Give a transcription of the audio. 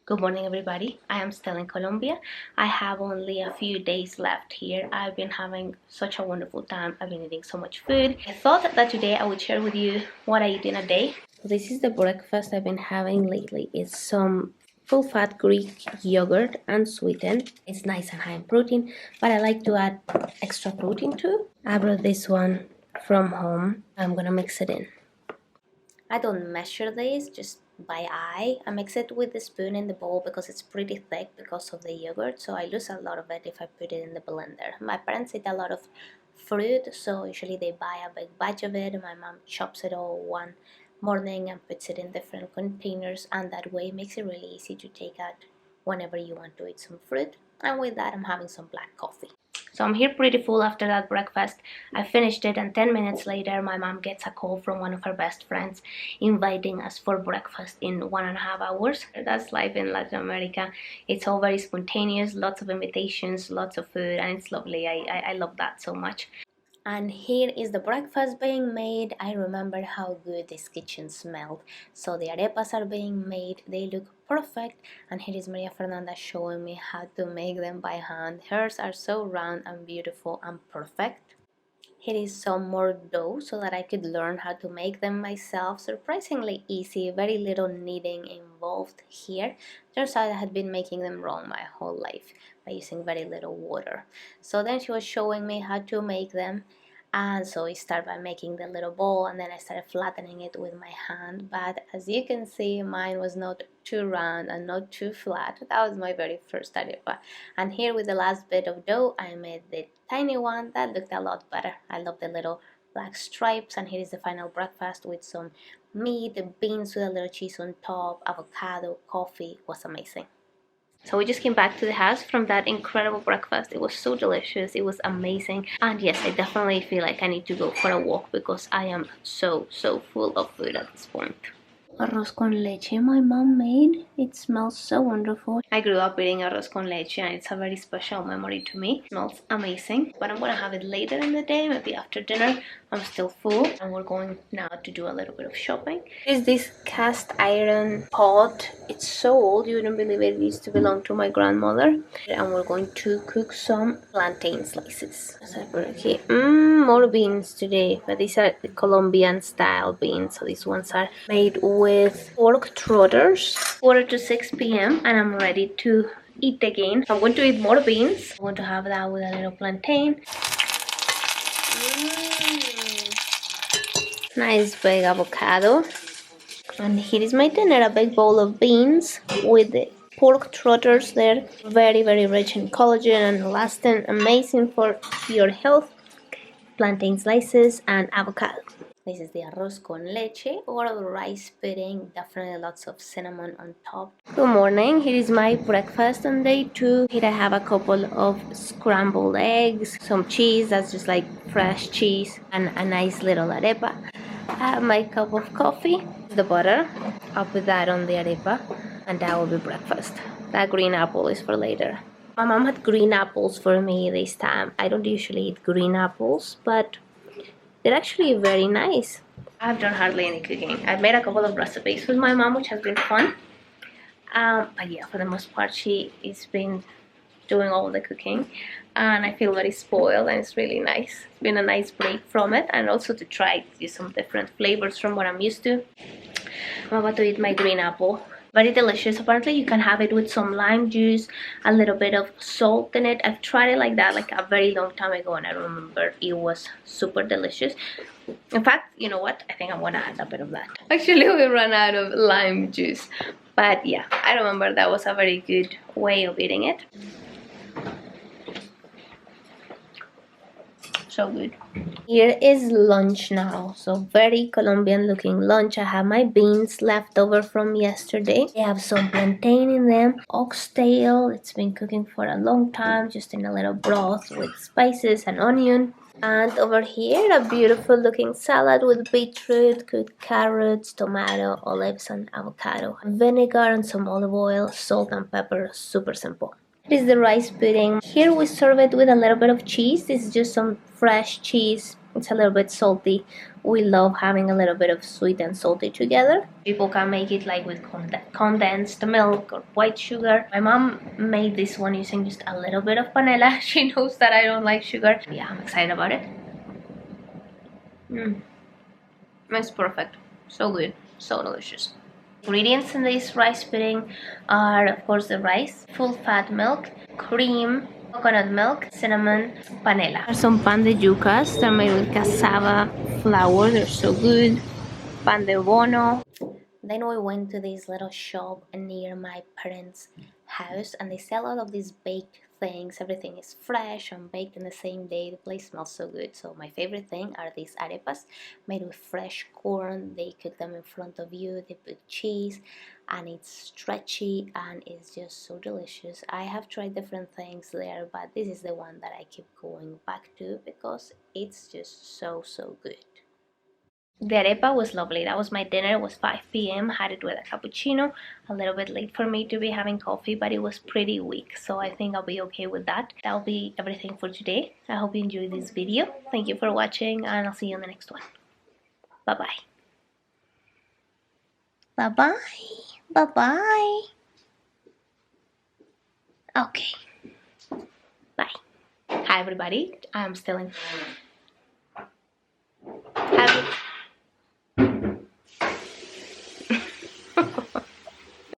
Good morning, everybody. I am still in Colombia. I have only a few days left here. I've been having such a wonderful time. I've been eating so much food. I thought that today I would share with you what I eat in a day. This is the breakfast I've been having lately. It's some full-fat Greek yogurt unsweetened. It's nice and high in protein, but I like to add extra protein too. I brought this one from home. I'm gonna mix it in. I don't measure this, just by eye. I mix it with the spoon in the bowl because it's pretty thick because of the yogurt, so I lose a lot of it if I put it in the blender. My parents eat a lot of fruit, so usually they buy a big batch of it. My mom chops it all one morning and puts it in different containers, and that way it makes it really easy to take out whenever you want to eat some fruit. And with that, I'm having some black coffee. So I'm here pretty full after that breakfast. I finished it, and 10 minutes later my mom gets a call from one of her best friends inviting us for breakfast in 1.5 hours. That's life in Latin America. It's all very spontaneous, lots of invitations, lots of food, and it's lovely. I love that so much. And here is the breakfast being made. I remember how good this kitchen smelled. So the arepas are being made. They look perfect. And here is Maria Fernanda showing me how to make them by hand. Hers are so round and beautiful and perfect. Here is some more dough so that I could learn how to make them myself. Surprisingly easy, very little kneading involved here. Turns out I had been making them wrong my whole life by using very little water. So then she was showing me how to make them, and so I started by making the little ball, and then I started flattening it with my hand. But as you can see, mine was not too round and not too flat. That was my very first arepa. And here with the last bit of dough, I made the tiny one that looked a lot better. I love the little black stripes. And here is the final breakfast with some meat, beans with a little cheese on top, avocado, coffee. It was amazing. So we just came back to the house from that incredible breakfast. It was so delicious. It was amazing. And yes, I definitely feel like I need to go for a walk because I am so full of food at this point. Arroz con leche my mom made. It smells so wonderful. I grew up eating arroz con leche, and it's a very special memory to me. It smells amazing, but I'm gonna have it later in the day, maybe after dinner. I'm still full, and we're going now to do a little bit of shopping. Is this cast iron pot? It's so old, you wouldn't believe it. It used to belong to my grandmother. And we're going to cook some plantain slices. As I put it here. More beans today, but these are the Colombian style beans. So these ones are made with pork trotters. 4 to 6 p.m. and I'm ready to eat again. I'm going to eat more beans. I'm going to have that with a little plantain. Nice big avocado. And here is my dinner, a big bowl of beans with the pork trotters there. Very rich in collagen and elastin. Amazing for your health. Plantain slices and avocado. This is the arroz con leche or rice pudding. Definitely lots of cinnamon on top. Good morning. Here is my breakfast on day 2. Here I have a couple of scrambled eggs, some cheese, that's just like fresh cheese, and a nice little arepa. I have my cup of coffee, the butter. I'll put that on the arepa, and that will be breakfast. That green apple is for later. My mom had green apples for me this time. I don't usually eat green apples, but they're actually very nice. I've done hardly any cooking. I've made a couple of recipes with my mom, which has been fun. But yeah, for the most part, she has been doing all the cooking, and I feel very spoiled, and it's really nice. It's been a nice break from it, and also to try to do some different flavors from what I'm used to. I'm about to eat my green apple. Very delicious. Apparently you can have it with some lime juice, a little bit of salt in it. I've tried it like that like a very long time ago, and I remember it was super delicious. In fact, you know what? I think I'm gonna add a bit of that. Actually, we ran out of lime juice, but yeah, I remember that was a very good way of eating it. So good. Here is lunch now. So very Colombian looking lunch. I have my beans left over from yesterday. I have some plantain in them, oxtail. It's been cooking for a long time, just in a little broth with spices and onion. And over here, a beautiful looking salad with beetroot, cooked carrots, tomato, olives, and avocado. Vinegar and some olive oil, salt and pepper. Super simple. This is the rice pudding. Here we serve it with a little bit of cheese. This is just some fresh cheese It's a little bit salty. We love having a little bit of sweet and salty together. People can make it like with condensed milk or white sugar. My mom made this one using just a little bit of panela. She knows that I don't like sugar. Yeah, I'm excited about it. It's perfect. So good. So delicious. Ingredients in this rice pudding are, of course, the rice, full fat milk, cream, coconut milk, cinnamon, panela. Some pan de yucas. They're made with cassava flour. They're so good. Pan de bono. Then we went to this little shop near my parents' house, and they sell all of these baked things. Everything is fresh and baked in the same day. The place smells so good. So my favorite thing are these arepas made with fresh corn. They cook them in front of you. They put cheese, and it's stretchy and it's just so delicious. I have tried different things there, but this is the one that I keep going back to because it's just so good. The arepa was lovely. That was my dinner. It was 5 p.m. Had it with a cappuccino. A little bit late for me to be having coffee, but it was pretty weak, so I think I'll be okay with that. That'll be everything for today. I hope you enjoyed this video. Thank you for watching, and I'll see you in the next one. Bye-bye. Bye-bye. Bye-bye. Okay. Bye. Hi, everybody. I'm still in...